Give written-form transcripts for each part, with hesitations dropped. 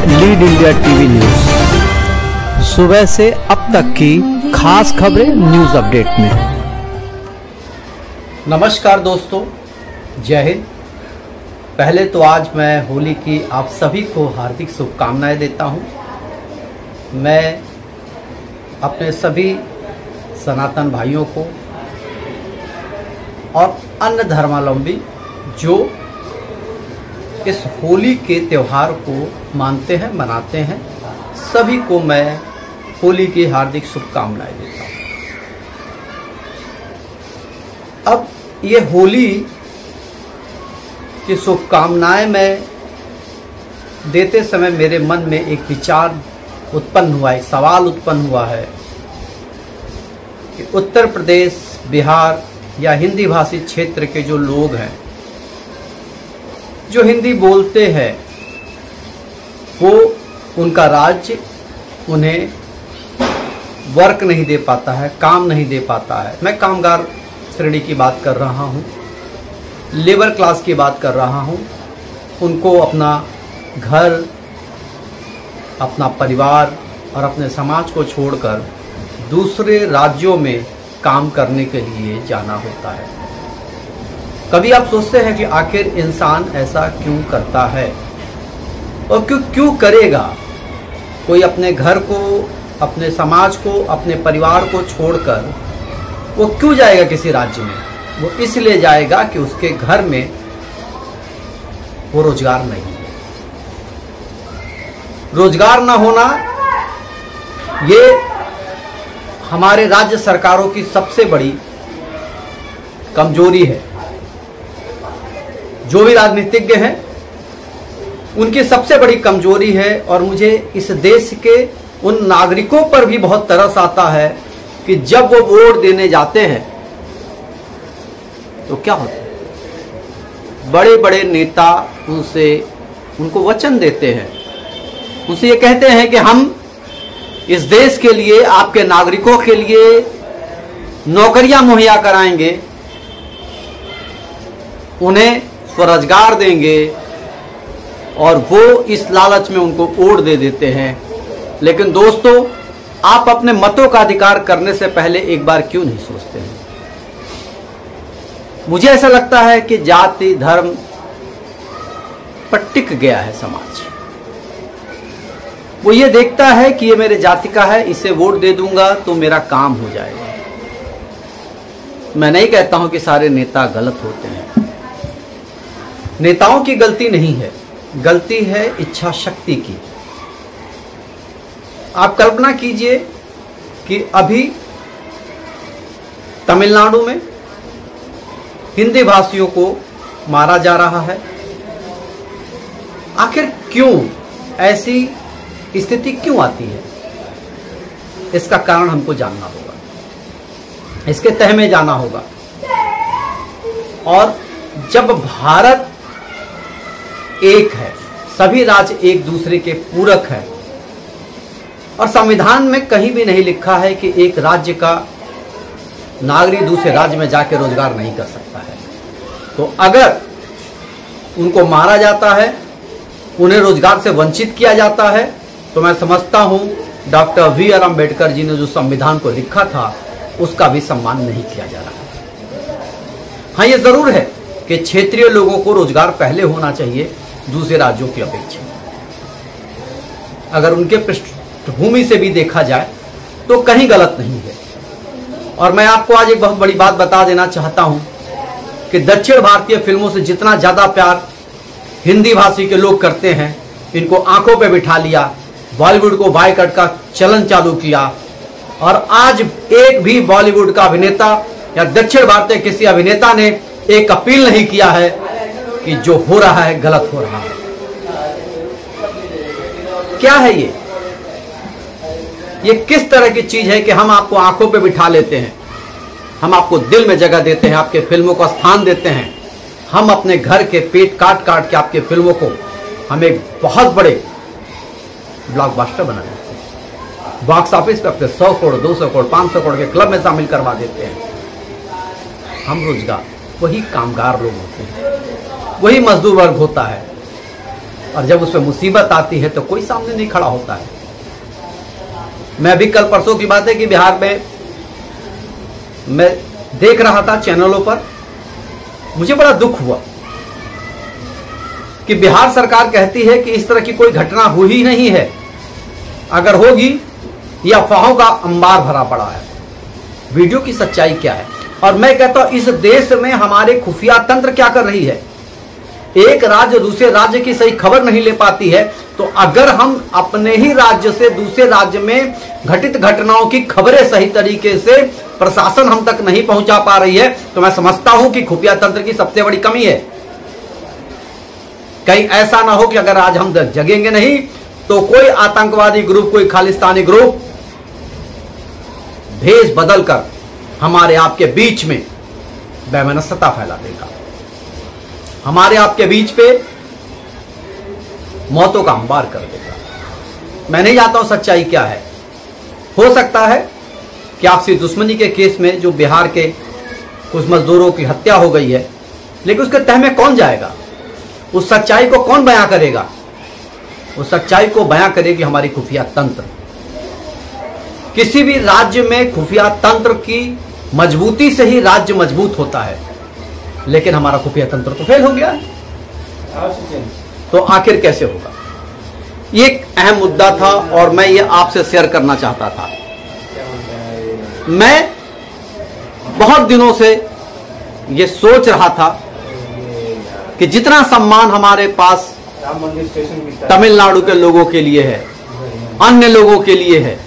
Lead India TV news, सुबह से अब तक की खास खबरें न्यूज अपडेट में। नमस्कार दोस्तों, जय हिंद। पहले तो आज मैं होली की आप सभी को हार्दिक शुभकामनाएं देता हूं। मैं अपने सभी सनातन भाइयों को और अन्य धर्मावलंबी जो इस होली के त्यौहार को मानते हैं, मनाते हैं, सभी को मैं होली की हार्दिक शुभकामनाएं देता हूं। अब ये होली की शुभकामनाएं मैं देते समय मेरे मन में एक विचार उत्पन्न हुआ, एक सवाल उत्पन्न हुआ है कि उत्तर प्रदेश, बिहार या हिंदी भाषी क्षेत्र के जो लोग हैं, जो हिंदी बोलते हैं, वो उनका राज्य उन्हें वर्क नहीं दे पाता है, काम नहीं दे पाता है। मैं कामगार श्रेणी की बात कर रहा हूँ, लेबर क्लास की बात कर रहा हूँ। उनको अपना घर, अपना परिवार और अपने समाज को छोड़कर दूसरे राज्यों में काम करने के लिए जाना होता है। कभी आप सोचते हैं कि आखिर इंसान ऐसा क्यों करता है और क्यों करेगा? कोई अपने घर को, अपने समाज को, अपने परिवार को छोड़कर वो क्यों जाएगा किसी राज्य में? वो इसलिए जाएगा कि उसके घर में वो रोजगार नहीं है। रोजगार ना होना ये हमारे राज्य सरकारों की सबसे बड़ी कमजोरी है। जो भी राजनीतिज्ञ हैं, उनकी सबसे बड़ी कमजोरी है। और मुझे इस देश के उन नागरिकों पर भी बहुत तरस आता है कि जब वो वोट देने जाते हैं तो क्या होता है, बड़े बड़े नेता उनको वचन देते हैं, उनसे ये कहते हैं कि हम इस देश के लिए, आपके नागरिकों के लिए नौकरियां मुहैया कराएंगे, उन्हें स्वरोजगार देंगे, और वो इस लालच में उनको वोट दे देते हैं। लेकिन दोस्तों, आप अपने मतों का अधिकार करने से पहले एक बार क्यों नहीं सोचते हैं? मुझे ऐसा लगता है कि जाति धर्म पर टिक गया है समाज। वो ये देखता है कि ये मेरे जाति का है, इसे वोट दे दूंगा तो मेरा काम हो जाएगा। मैं नहीं कहता हूं कि सारे नेता गलत होते हैं, नेताओं की गलती नहीं है, गलती है इच्छा शक्ति की। आप कल्पना कीजिए कि अभी तमिलनाडु में हिंदी भाषियों को मारा जा रहा है। आखिर क्यों ऐसी स्थिति क्यों आती है? इसका कारण हमको जानना होगा, इसके तह में जाना होगा। और जब भारत एक है, सभी राज्य एक दूसरे के पूरक है, और संविधान में कहीं भी नहीं लिखा है कि एक राज्य का नागरिक दूसरे राज्य में जाकर रोजगार नहीं कर सकता है। तो अगर उनको मारा जाता है, उन्हें रोजगार से वंचित किया जाता है, तो मैं समझता हूं डॉक्टर बी.आर. अम्बेडकर जी ने जो संविधान को लिखा था उसका भी सम्मान नहीं किया जा रहा। हाँ, ये जरूर है कि क्षेत्रीय लोगों को रोजगार पहले होना चाहिए दूसरे राज्यों की अपेक्षा। अगर उनके पृष्ठभूमि से भी देखा जाए तो कहीं गलत नहीं है। और मैं आपको आज एक बहुत बड़ी बात बता देना चाहता हूं कि दक्षिण भारतीय फिल्मों से जितना ज्यादा प्यार हिंदी भाषी के लोग करते हैं, इनको आंखों पे बिठा लिया, बॉलीवुड को बायकॉट का चलन चालू किया, और आज एक भी बॉलीवुड का अभिनेता या दक्षिण भारतीय किसी अभिनेता ने एक अपील नहीं किया है कि जो हो रहा है गलत हो रहा है। क्या है ये किस तरह की चीज है कि हम आपको आंखों पे बिठा लेते हैं, हम आपको दिल में जगह देते हैं, आपके फिल्मों को स्थान देते हैं, हम अपने घर के पेट काट काट के आपके फिल्मों को हम एक बहुत बड़े ब्लॉकबस्टर बना देते हैं, बॉक्स ऑफिस पे अपने 100 करोड़ 200 करोड़ 500 करोड़ के क्लब में शामिल करवा देते हैं। हम रोजगार, वही कामगार लोग होते हैं, वही मजदूर वर्ग होता है। और जब उस पर मुसीबत आती है तो कोई सामने नहीं खड़ा होता है। मैं अभी कल परसों की बात है कि बिहार में मैं देख रहा था चैनलों पर, मुझे बड़ा दुख हुआ कि बिहार सरकार कहती है कि इस तरह की कोई घटना हुई नहीं है, अगर होगी ये अफवाहों का अंबार भरा पड़ा है। वीडियो की सच्चाई क्या है? और मैं कहता हूं इस देश में हमारे खुफिया तंत्र क्या कर रही है? एक राज्य दूसरे राज्य की सही खबर नहीं ले पाती है, तो अगर हम अपने ही राज्य से दूसरे राज्य में घटित घटनाओं की खबरें सही तरीके से प्रशासन हम तक नहीं पहुंचा पा रही है, तो मैं समझता हूं कि खुफिया तंत्र की सबसे बड़ी कमी है। कहीं ऐसा ना हो कि अगर आज हम जगेंगे नहीं तो कोई आतंकवादी ग्रुप, कोई खालिस्तानी ग्रुप भेष बदलकर हमारे आपके बीच में वैमनस्यता फैला देगा, हमारे आपके बीच पे मौतों का अंबार कर देगा। मैं नहीं जानता हूं सच्चाई क्या है। हो सकता है कि आपसी दुश्मनी के केस में जो बिहार के कुछ मजदूरों की हत्या हो गई है, लेकिन उसके तह में कौन जाएगा? उस सच्चाई को कौन बयां करेगा? उस सच्चाई को बयां करेगी हमारी खुफिया तंत्र। किसी भी राज्य में खुफिया तंत्र की मजबूती से ही राज्य मजबूत होता है, लेकिन हमारा खुफिया तंत्र तो फेल हो गया है, तो आखिर कैसे होगा? ये एक अहम मुद्दा था और मैं ये आपसे शेयर करना चाहता था। मैं बहुत दिनों से ये सोच रहा था कि जितना सम्मान हमारे पास तमिलनाडु के लोगों के लिए है, अन्य लोगों के लिए है,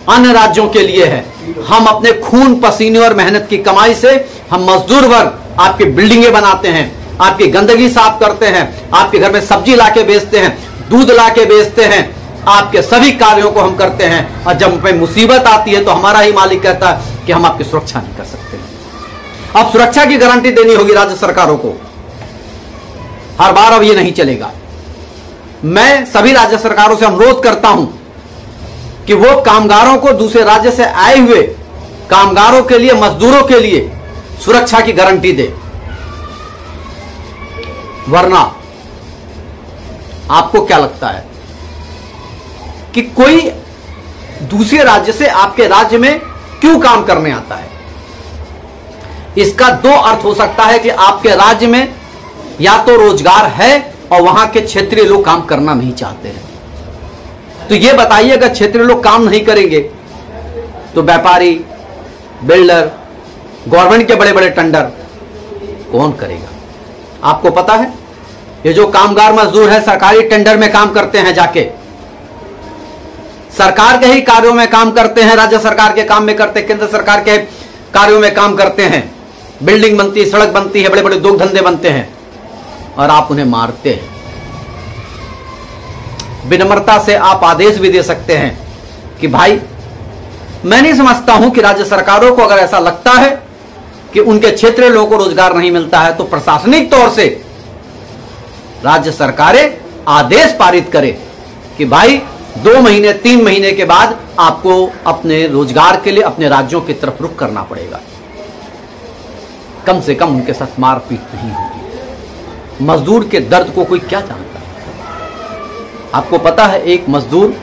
अन्य राज्यों के लिए है, हम अपने खून पसीने और मेहनत की कमाई से हम मजदूर वर्ग आपकी बिल्डिंगें बनाते हैं, आपकी गंदगी साफ करते हैं, आपके घर में सब्जी लाके बेचते हैं, दूध लाके बेचते हैं, आपके सभी कार्यों को हम करते हैं, और जब पे मुसीबत आती है तो हमारा ही मालिक कहता है कि हम आपकी सुरक्षा नहीं कर सकते। अब सुरक्षा की गारंटी देनी होगी राज्य सरकारों को, हर बार अब ये नहीं चलेगा। मैं सभी राज्य सरकारों से अनुरोध करता हूं कि वो कामगारों को, दूसरे राज्य से आए हुए कामगारों के लिए, मजदूरों के लिए सुरक्षा की गारंटी दे, वरना आपको क्या लगता है कि कोई दूसरे राज्य से आपके राज्य में क्यों काम करने आता है? इसका दो अर्थ हो सकता है कि आपके राज्य में या तो रोजगार है और वहां के क्षेत्रीय लोग काम करना नहीं चाहते हैं। तो ये बताइए, अगर क्षेत्रीय लोग काम नहीं करेंगे तो व्यापारी, बिल्डर, गवर्नमेंट के बड़े बड़े टेंडर कौन करेगा? आपको पता है, ये जो कामगार मजदूर है सरकारी टेंडर में काम करते हैं, जाके सरकार के ही कार्यों में काम करते हैं, राज्य सरकार के काम में करते हैं, केंद्र सरकार के कार्यों में काम करते हैं, बिल्डिंग बनती है, सड़क बनती है, बड़े बड़े उद्योग धंधे बनते हैं, और आप उन्हें मारते हैं। विनम्रता से आप आदेश भी दे सकते हैं कि भाई, मैं नहीं समझता हूं कि राज्य सरकारों को अगर ऐसा लगता है कि उनके क्षेत्रीय लोगों को रोजगार नहीं मिलता है, तो प्रशासनिक तौर से राज्य सरकारें आदेश पारित करें कि भाई 2 महीने 3 महीने के बाद आपको अपने रोजगार के लिए अपने राज्यों की तरफ रुख करना पड़ेगा। कम से कम उनके साथ मारपीट नहीं होगी। मजदूर के दर्द को कोई क्या जानता है? आपको पता है, एक मजदूर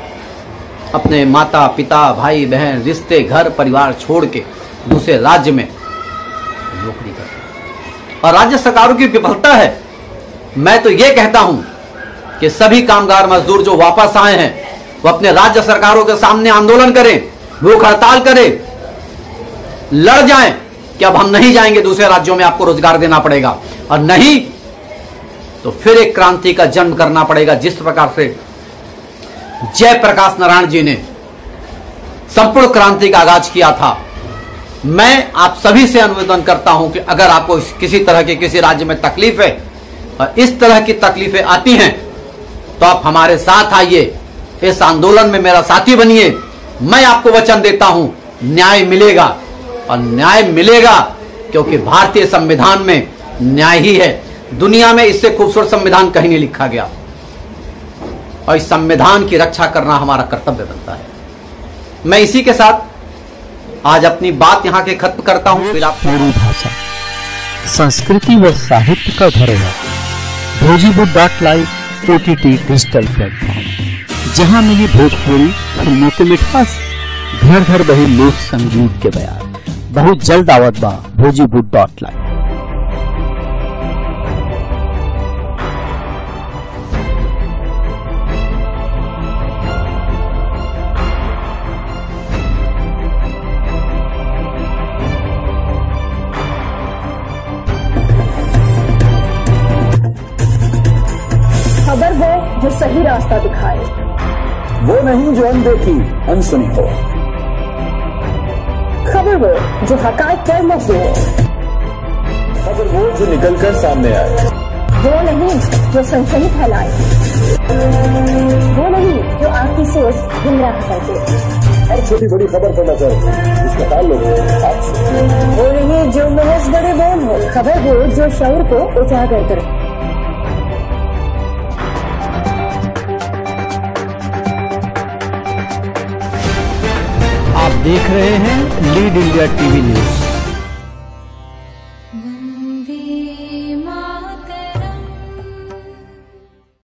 अपने माता पिता, भाई बहन, रिश्ते, घर परिवार छोड़ के दूसरे राज्य में नौकरी करता है, और राज्य सरकारों की विफलता है। मैं तो यह कहता हूं कि सभी कामगार मजदूर जो वापस आए हैं वो अपने राज्य सरकारों के सामने आंदोलन करें, भूख हड़ताल करें, लड़ जाएं कि अब हम नहीं जाएंगे दूसरे राज्यों में, आपको रोजगार देना पड़ेगा, और नहीं तो फिर एक क्रांति का जन्म करना पड़ेगा। जिस प्रकार से जयप्रकाश नारायण जी ने संपूर्ण क्रांति का आगाज किया था, मैं आप सभी से अनुरोध करता हूं कि अगर आपको किसी तरह की किसी राज्य में तकलीफ है और इस तरह की तकलीफें आती हैं, तो आप हमारे साथ आइए, इस आंदोलन में मेरा साथी बनिए। मैं आपको वचन देता हूं, न्याय मिलेगा, और न्याय मिलेगा क्योंकि भारतीय संविधान में न्याय ही है। दुनिया में इससे खूबसूरत संविधान कहीं नहीं लिखा गया, और इस संविधान की रक्षा करना हमारा कर्तव्य बनता है। मैं इसी के साथ आज अपनी बात यहां के खत्म करता हूं। फिर आप मेरी भाषा, संस्कृति व साहित्य का धरोहर, भोजपुरी.live OTT डिजिटल प्लेटफॉर्म, जहां मिली भोजपुरी फिल्मों के मिठास, घर घर बही लोक संगीत के बयान। बहुत जल्द आवत बा भोजीवुड.live। खबर वो जो सही रास्ता दिखाए, वो नहीं जो अनदेखी अनसुनी हो। खबर वो जो हकायत पर मबनी हो, खबर वो जो निकल कर सामने आए, वो नहीं जो सनसनी फैलाए, वो नहीं जो आपकी सोच गुमराह कर दे। हर छोटी बड़ी खबर पर नजर इसका ताल्लुक आपसे। वो नहीं जो महज बड़े बोल हो, खबर वो जो शऊर को उजागर करे। आप देख रहे हैं लीड इंडिया टीवी न्यूज।